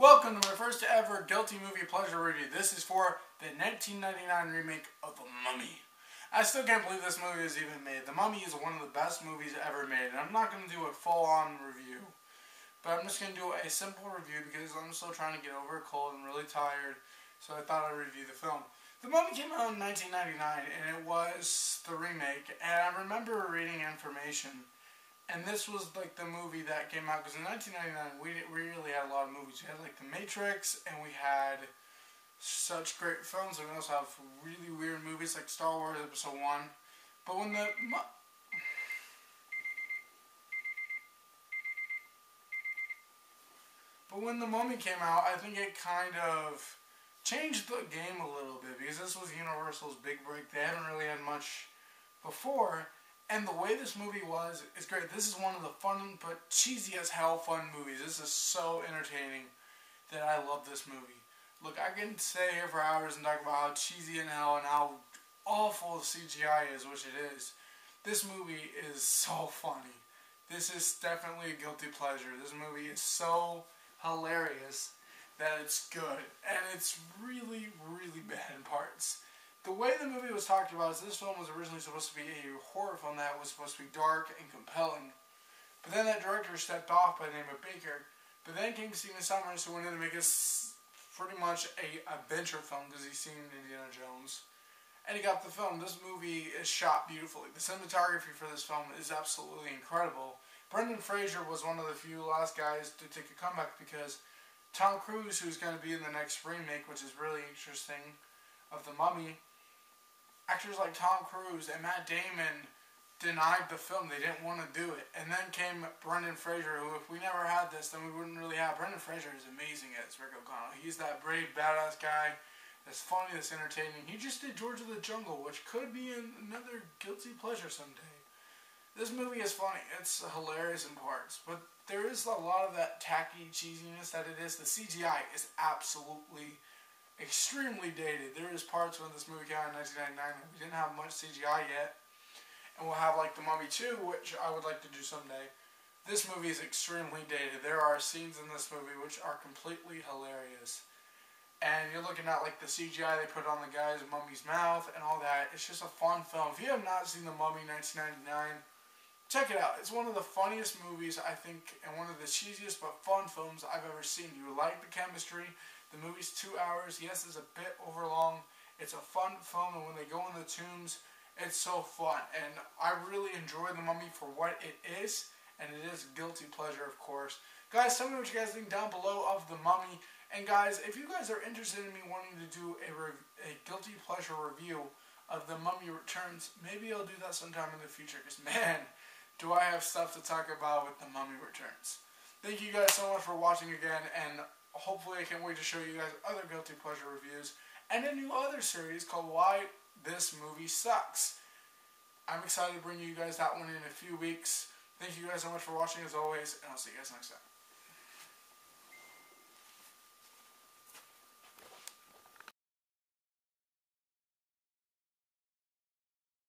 Welcome to my first ever Guilty Movie Pleasure review. This is for the 1999 remake of The Mummy. I still can't believe this movie was even made. The Mummy is one of the best movies ever made, and I'm not going to do a full-on review. But I'm just going to do a simple review because I'm still trying to get over a cold and really tired, so I thought I'd review the film. The Mummy came out in 1999, and it was the remake, and I remember reading information. And this was like the movie that came out, because in 1999 we really had a lot of movies. We had like The Matrix, and we had such great films, and we also have really weird movies like Star Wars Episode 1. But when the Mummy came out, I think it kind of changed the game a little bit, because this was Universal's big break. They hadn't really had much before. And the way this movie was is great. This is one of the fun but cheesy as hell fun movies. This is so entertaining that I love this movie. Look, I can stay here for hours and talk about how cheesy and hell and how awful the CGI is, which it is. This movie is so funny. This is definitely a guilty pleasure. This movie is so hilarious that it's good. And it's really, really bad in parts. The way the movie was talked about is this film was originally supposed to be a horror film that was supposed to be dark and compelling. But then that director stepped off by the name of Baker. But then came Steven Sommers, who went in to make this pretty much a adventure film because he's seen Indiana Jones. And he got the film. This movie is shot beautifully. The cinematography for this film is absolutely incredible. Brendan Fraser was one of the few last guys to take a comeback because Tom Cruise, who's going to be in the next remake, which is really interesting, of The Mummy, actors like Tom Cruise and Matt Damon denied the film. They didn't want to do it. And then came Brendan Fraser, who, if we never had this, then we wouldn't really have. Brendan Fraser is amazing as Rick O'Connell. He's that brave, badass guy that's funny, that's entertaining. He just did George of the Jungle, which could be another guilty pleasure someday. This movie is funny. It's hilarious in parts. But there is a lot of that tacky cheesiness that it is. The CGI is absolutely extremely dated. There is parts when this movie came out in 1999 and we didn't have much CGI yet. And we'll have like The Mummy 2, which I would like to do someday. This movie is extremely dated. There are scenes in this movie which are completely hilarious. And you're looking at like the CGI they put on the guy's mummy's mouth and all that. It's just a fun film. If you have not seen The Mummy 1999, check it out. It's one of the funniest movies, I think, and one of the cheesiest but fun films I've ever seen. You like the chemistry. The movie's 2 hours. Yes, it's a bit over long. It's a fun film, and when they go in the tombs, it's so fun. And I really enjoy The Mummy for what it is, and it is a guilty pleasure, of course. Guys, tell me what you guys think down below of The Mummy. And guys, if you guys are interested in me wanting to do a guilty pleasure review of The Mummy Returns, maybe I'll do that sometime in the future, because man, do I have stuff to talk about with The Mummy Returns. Thank you guys so much for watching again, and hopefully I can't wait to show you guys other guilty pleasure reviews and a new other series called Why This Movie Sucks. I'm excited to bring you guys that one in a few weeks. Thank you guys so much for watching as always, and I'll see you guys next time.